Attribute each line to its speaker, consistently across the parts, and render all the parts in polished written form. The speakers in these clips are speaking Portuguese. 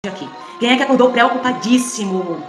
Speaker 1: aqui. Quem é que acordou preocupadíssimo?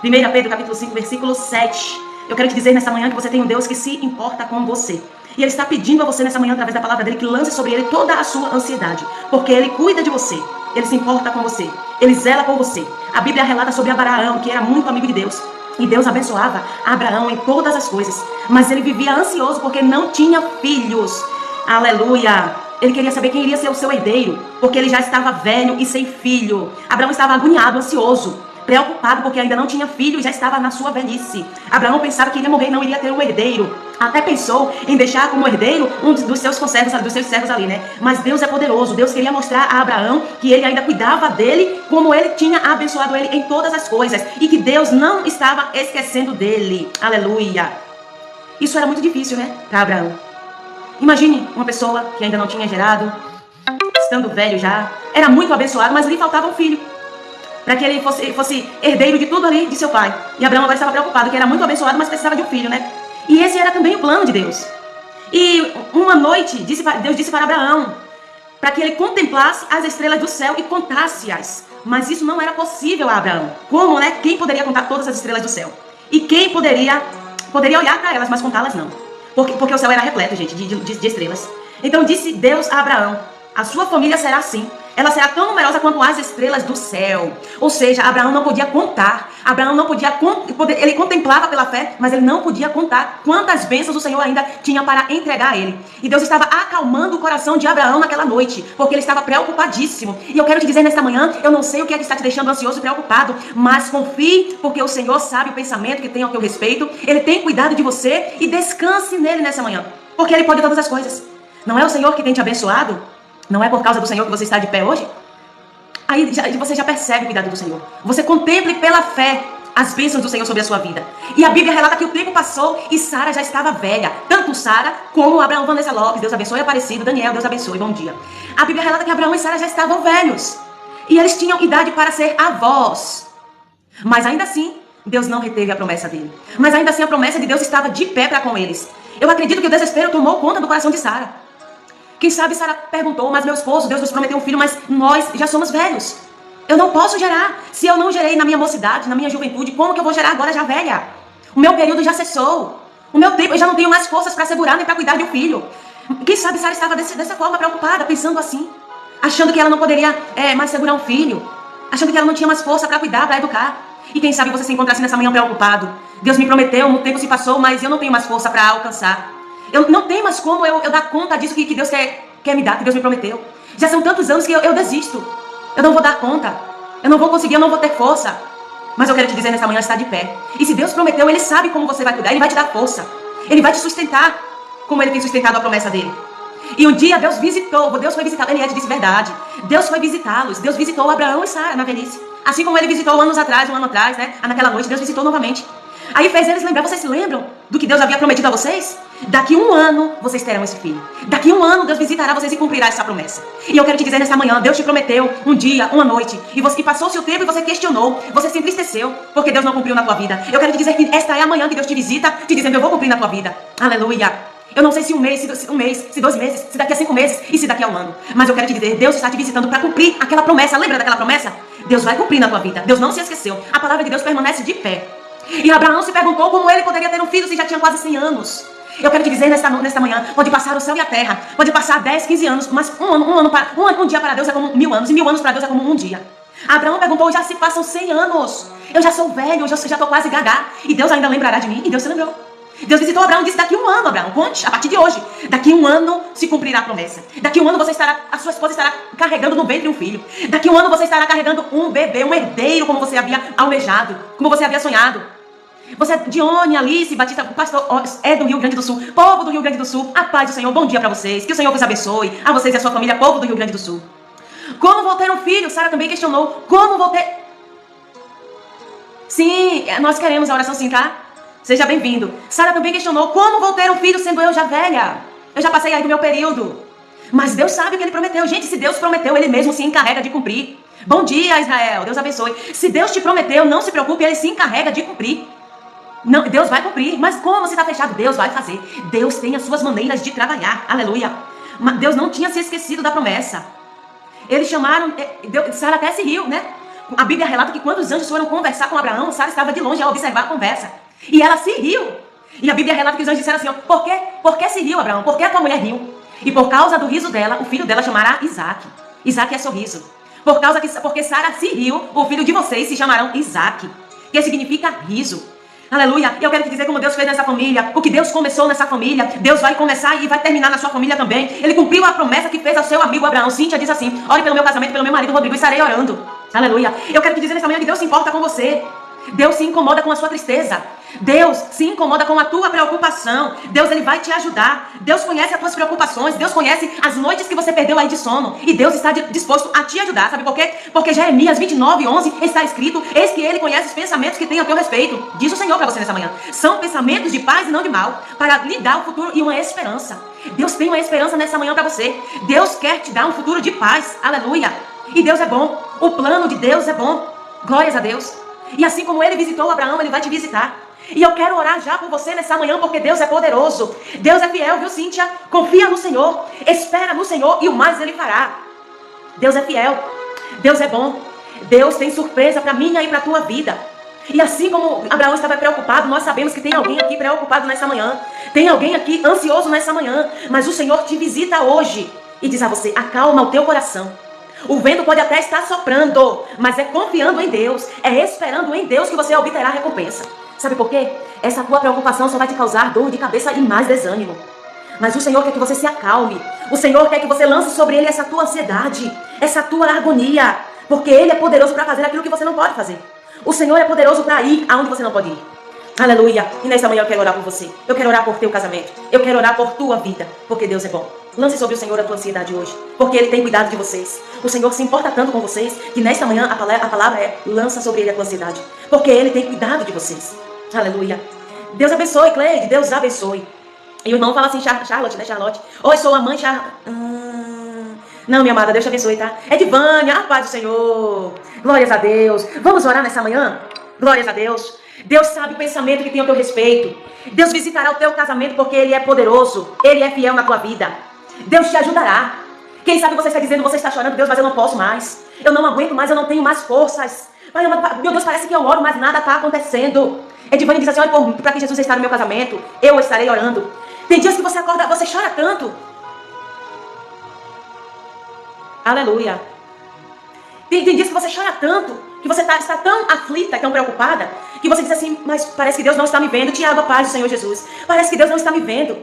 Speaker 1: 1 Pedro capítulo 5, versículo 7. Eu quero te dizer nessa manhã que você tem um Deus que se importa com você. E Ele está pedindo a você nessa manhã, através da palavra dele, que lance sobre Ele toda a sua ansiedade. Porque Ele cuida de você. Ele se importa com você. Ele zela por você. A Bíblia relata sobre Abraão, que era muito amigo de Deus. E Deus abençoava Abraão em todas as coisas. Mas ele vivia ansioso porque não tinha filhos. Aleluia! Ele queria saber quem iria ser o seu herdeiro, porque ele já estava velho e sem filho. Abraão estava agoniado, ansioso, preocupado, porque ainda não tinha filho e já estava na sua velhice. Abraão pensava que iria morrer e não iria ter um herdeiro. Até pensou em deixar como herdeiro um dos seus servos ali, né? Mas Deus é poderoso. Deus queria mostrar a Abraão que ele ainda cuidava dele, como ele tinha abençoado ele em todas as coisas. E que Deus não estava esquecendo dele. Aleluia! Isso era muito difícil, né? Para Abraão. Imagine uma pessoa que ainda não tinha gerado, estando velho já, era muito abençoado, mas lhe faltava um filho, para que ele fosse herdeiro de tudo ali de seu pai. E Abraão agora estava preocupado, que era muito abençoado, mas precisava de um filho, né? E esse era também o plano de Deus. E uma noite, Deus disse para Abraão, para que ele contemplasse as estrelas do céu e contasse-as. Mas isso não era possível a Abraão. Como, né? Quem poderia contar todas as estrelas do céu? E quem poderia olhar para elas, mas contá-las não? Porque o céu era repleto, gente, de estrelas. Então disse Deus a Abraão, a sua família será assim. Ela será tão numerosa quanto as estrelas do céu. Ou seja, Abraão não podia contar. Abraão não podia, ele contemplava pela fé, mas ele não podia contar quantas bênçãos o Senhor ainda tinha para entregar a ele. E Deus estava acalmando o coração de Abraão naquela noite, porque ele estava preocupadíssimo. E eu quero te dizer nesta manhã, eu não sei o que é que está te deixando ansioso e preocupado, mas confie, porque o Senhor sabe o pensamento que tem ao teu respeito. Ele tem cuidado de você e descanse nele nessa manhã, porque ele pode todas as coisas. Não é o Senhor que tem te abençoado? Não é por causa do Senhor que você está de pé hoje? Aí você já percebe o cuidado do Senhor. Você contemple pela fé as bênçãos do Senhor sobre a sua vida. E a Bíblia relata que o tempo passou e Sara já estava velha. Tanto Sara como Abraão, Vanessa Lopes, Deus abençoe, Aparecido, Daniel, Deus abençoe, bom dia. A Bíblia relata que Abraão e Sara já estavam velhos. E eles tinham idade para ser avós. Mas ainda assim, Deus não reteve a promessa dele. Mas ainda assim a promessa de Deus estava de pé para com eles. Eu acredito que o desespero tomou conta do coração de Sara. Quem sabe Sara perguntou, mas meu esposo, Deus nos prometeu um filho, mas nós já somos velhos. Eu não posso gerar. Se eu não gerei na minha mocidade, na minha juventude, como que eu vou gerar agora já velha? O meu período já cessou. O meu tempo, eu já não tenho mais forças para segurar nem para cuidar de um filho. Quem sabe Sara estava dessa forma preocupada, pensando assim. Achando que ela não poderia mais segurar um filho. Achando que ela não tinha mais força para cuidar, para educar. E quem sabe você se encontra assim nessa manhã preocupado. Deus me prometeu, o tempo se passou, mas eu não tenho mais força para alcançar. Eu não tenho mais como eu dar conta disso que Deus quer me dar, que Deus me prometeu. Já são tantos anos que eu desisto. Eu não vou dar conta. Eu não vou conseguir, eu não vou ter força. Mas eu quero te dizer nessa manhã, está de pé. E se Deus prometeu, Ele sabe como você vai cuidar. Ele vai te dar força. Ele vai te sustentar, como Ele tem sustentado a promessa dele. E um dia Deus foi visitá-lo. Eliette disse verdade. Deus foi visitá-los. Deus visitou Abraão e Sara na velhice. Assim como Ele visitou um ano atrás, né? Naquela noite, Deus visitou novamente. Aí fez eles lembrar, vocês se lembram do que Deus havia prometido a vocês? Daqui 1 ano vocês terão esse filho. Daqui 1 ano Deus visitará vocês e cumprirá essa promessa. E eu quero te dizer nessa manhã, Deus te prometeu um dia, uma noite, e passou o seu tempo e você questionou, você se entristeceu, porque Deus não cumpriu na tua vida. Eu quero te dizer que esta é a manhã que Deus te visita, te dizendo, eu vou cumprir na tua vida. Aleluia. Eu não sei se um mês, se 2 meses, se daqui a 5 meses e se daqui a 1 ano. Mas eu quero te dizer, Deus está te visitando para cumprir aquela promessa. Lembra daquela promessa? Deus vai cumprir na tua vida. Deus não se esqueceu. A palavra de Deus permanece de pé. E Abraão se perguntou como ele poderia ter um filho se já tinha quase 100 anos. Eu quero te dizer nesta manhã, pode passar o céu e a terra, pode passar 10, 15 anos, mas um dia para Deus é como 1000 anos, e 1000 anos para Deus é como um dia. Abraão perguntou, já se passam 100 anos, eu já sou velho, eu já estou quase gagá, e Deus ainda lembrará de mim, e Deus se lembrou. Deus visitou Abraão e disse, daqui 1 ano, Abraão, conte, a partir de hoje, daqui 1 ano se cumprirá a promessa. Daqui 1 ano a sua esposa estará carregando no ventre um filho. Daqui 1 ano você estará carregando um bebê, um herdeiro, como você havia almejado, como você havia sonhado. Você, Dione, Alice, Batista, pastor, é do Rio Grande do Sul, povo do Rio Grande do Sul, a paz do Senhor, bom dia para vocês, que o Senhor vos abençoe, a vocês e a sua família, povo do Rio Grande do Sul. Como vou ter um filho? Sara também questionou, como vou ter... Sim, nós queremos a oração sim, tá? Seja bem-vindo. Sara também questionou, como vou ter um filho sendo eu já velha? Eu já passei aí do meu período. Mas Deus sabe o que Ele prometeu. Gente, se Deus prometeu, Ele mesmo se encarrega de cumprir. Bom dia, Israel, Deus abençoe. Se Deus te prometeu, não se preocupe, Ele se encarrega de cumprir. Não, Deus vai cumprir, mas como você está fechado? Deus vai fazer. Deus tem as suas maneiras de trabalhar, aleluia. Mas Deus não tinha se esquecido da promessa. Eles chamaram, Sara até se riu, né? A Bíblia relata que quando os anjos foram conversar com Abraão, Sara estava de longe a observar a conversa. E ela se riu. E a Bíblia relata que os anjos disseram assim, ó, por que se riu, Abraão? Por que a tua mulher riu? E por causa do riso dela, o filho dela chamará Isaac. Isaac é sorriso. Porque Sara se riu, o filho de vocês se chamarão Isaac, que significa riso. Aleluia. E eu quero te dizer como Deus fez nessa família. O que Deus começou nessa família, Deus vai começar e vai terminar na sua família também. Ele cumpriu a promessa que fez ao seu amigo Abraão. Cíntia diz assim, ore pelo meu casamento, pelo meu marido Rodrigo, e estarei orando. Aleluia. Eu quero te dizer nessa manhã que Deus se importa com você. Deus se incomoda com a sua tristeza. Deus se incomoda com a tua preocupação. Deus, ele vai te ajudar. Deus conhece as tuas preocupações. Deus conhece as noites que você perdeu aí de sono. E Deus está disposto a te ajudar. Sabe por quê? Porque Jeremias 29:11 está escrito, eis que ele conhece os pensamentos que tem a teu respeito. Diz o Senhor para você nessa manhã. São pensamentos de paz e não de mal, para lhe dar um futuro e uma esperança. Deus tem uma esperança nessa manhã para você. Deus quer te dar um futuro de paz. Aleluia. E Deus é bom. O plano de Deus é bom. Glórias a Deus. E assim como ele visitou Abraão, ele vai te visitar. E eu quero orar já por você nessa manhã, porque Deus é poderoso. Deus é fiel, viu, Cíntia? Confia no Senhor. Espera no Senhor e o mais ele fará. Deus é fiel. Deus é bom. Deus tem surpresa para minha e para a tua vida. E assim como Abraão estava preocupado, nós sabemos que tem alguém aqui preocupado nessa manhã. Tem alguém aqui ansioso nessa manhã. Mas o Senhor te visita hoje e diz a você, acalma o teu coração. O vento pode até estar soprando, mas é confiando em Deus, é esperando em Deus que você obterá a recompensa. Sabe por quê? Essa tua preocupação só vai te causar dor de cabeça e mais desânimo. Mas o Senhor quer que você se acalme. O Senhor quer que você lance sobre Ele essa tua ansiedade, essa tua agonia. Porque Ele é poderoso para fazer aquilo que você não pode fazer. O Senhor é poderoso para ir aonde você não pode ir. Aleluia. E nessa manhã eu quero orar por você. Eu quero orar por teu casamento. Eu quero orar por tua vida. Porque Deus é bom. Lance sobre o Senhor a tua ansiedade hoje. Porque Ele tem cuidado de vocês. O Senhor se importa tanto com vocês que nesta manhã a palavra é lança sobre Ele a tua ansiedade. Porque Ele tem cuidado de vocês. Aleluia. Deus abençoe, Cleide. Deus abençoe. E o irmão fala assim, Charlotte, né, Charlotte? Oi, sou a mãe Não, minha amada, Deus te abençoe, tá? É Divânia, a paz do Senhor. Glórias a Deus. Vamos orar nessa manhã? Glórias a Deus. Deus sabe o pensamento que tem ao teu respeito. Deus visitará o teu casamento porque Ele é poderoso. Ele é fiel na tua vida. Deus te ajudará. Quem sabe você está dizendo, você está chorando, Deus, mas eu não posso mais. Eu não aguento mais, eu não tenho mais forças. Meu Deus, parece que eu oro, mas nada está acontecendo. Edivânia diz assim, olha, para que Jesus está no meu casamento, eu estarei orando. Tem dias que você acorda, você chora tanto. Aleluia. Tem dias que você chora tanto, que você está tão aflita, tão preocupada, que você diz assim, mas parece que Deus não está me vendo. Tiago, a paz do Senhor Jesus. Parece que Deus não está me vendo.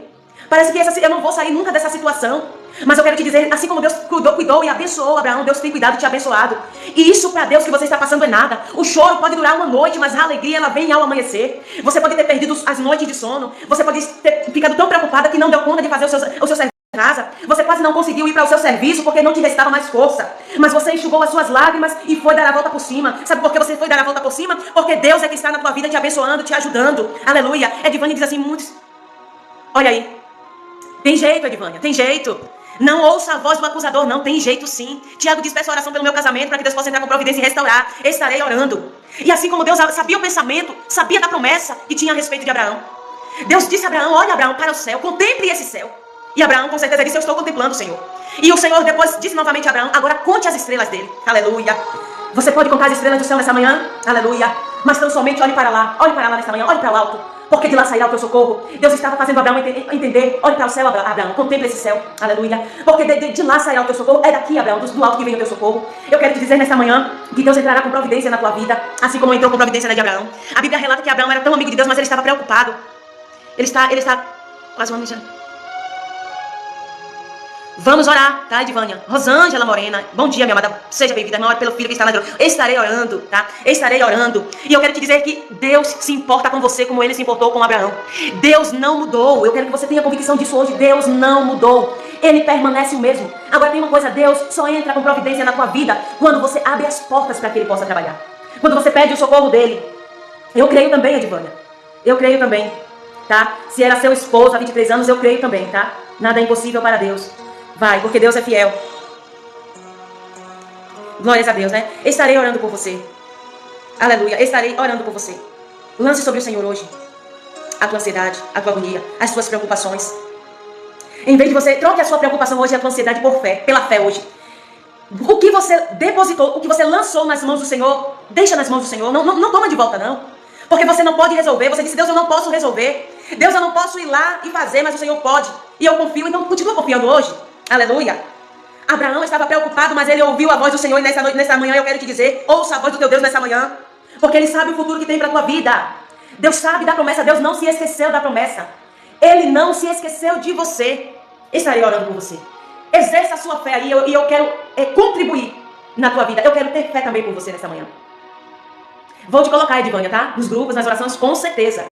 Speaker 1: Parece que eu não vou sair nunca dessa situação. Mas eu quero te dizer, assim como Deus cuidou e abençoou Abraão, Deus tem cuidado e te abençoado. E isso para Deus que você está passando é nada. O choro pode durar uma noite, mas a alegria ela vem ao amanhecer. Você pode ter perdido as noites de sono. Você pode ter ficado tão preocupada que não deu conta de fazer o seu serviço em casa. Você quase não conseguiu ir para o seu serviço porque não te restava mais força. Mas você enxugou as suas lágrimas e foi dar a volta por cima. Sabe por que você foi dar a volta por cima? Porque Deus é que está na tua vida te abençoando, te ajudando. Aleluia. Edivânia diz assim, muitos... Olha aí. Tem jeito, Edivânia, tem jeito. Não ouça a voz do acusador, não, tem jeito sim. Tiago diz, peço oração pelo meu casamento, para que Deus possa entrar com providência e restaurar. Estarei orando. E assim como Deus sabia o pensamento, sabia da promessa que tinha a respeito de Abraão. Deus disse a Abraão, olha Abraão para o céu, contemple esse céu. E Abraão com certeza disse, eu estou contemplando, Senhor. E o Senhor depois disse novamente a Abraão, agora conte as estrelas dele. Aleluia. Você pode contar as estrelas do céu nessa manhã? Aleluia. Mas tão somente olhe para lá nessa manhã, olhe para o alto. Porque de lá sairá o teu socorro. Deus estava fazendo Abraão entender. Olhe para o céu, Abraão. Contemple esse céu. Aleluia. Porque de lá sairá o teu socorro. É daqui, Abraão, do alto que vem o teu socorro. Eu quero te dizer nesta manhã que Deus entrará com providência na tua vida. Assim como entrou com providência na de Abraão. A Bíblia relata que Abraão era tão amigo de Deus, mas ele estava preocupado. Ele está... Quase vamos já. Vamos orar, tá, Edivânia? Rosângela Morena, bom dia, minha amada. Seja bem-vinda, irmã, ore pelo filho que está na droga. Estarei orando, tá? Estarei orando. E eu quero te dizer que Deus se importa com você como Ele se importou com Abraão. Deus não mudou. Eu quero que você tenha convicção disso hoje. Deus não mudou. Ele permanece o mesmo. Agora tem uma coisa, Deus só entra com providência na tua vida quando você abre as portas para que Ele possa trabalhar. Quando você pede o socorro dEle. Eu creio também, Edivânia. Eu creio também, tá? Se era seu esposo há 23 anos, eu creio também, tá? Nada é impossível para Deus. Vai, porque Deus é fiel. Glórias a Deus, né? Estarei orando por você. Aleluia, estarei orando por você. Lance sobre o Senhor hoje a tua ansiedade, a tua agonia, as tuas preocupações. Em vez de você, troque a sua preocupação hoje e a tua ansiedade por fé, pela fé hoje. O que você depositou, o que você lançou nas mãos do Senhor, deixa nas mãos do Senhor. Não toma de volta, não. Porque você não pode resolver. Você disse, Deus, eu não posso resolver. Deus, eu não posso ir lá e fazer, mas o Senhor pode. E eu confio, então continua confiando hoje. Aleluia. Abraão estava preocupado, mas ele ouviu a voz do Senhor. E nessa manhã eu quero te dizer, ouça a voz do teu Deus nessa manhã. Porque Ele sabe o futuro que tem para a tua vida. Deus sabe da promessa. Deus não se esqueceu da promessa. Ele não se esqueceu de você. Estarei orando por você. Exerça a sua fé aí. E eu quero contribuir na tua vida. Eu quero ter fé também por você nessa manhã. Vou te colocar, Edvânia, tá? Nos grupos, nas orações, com certeza.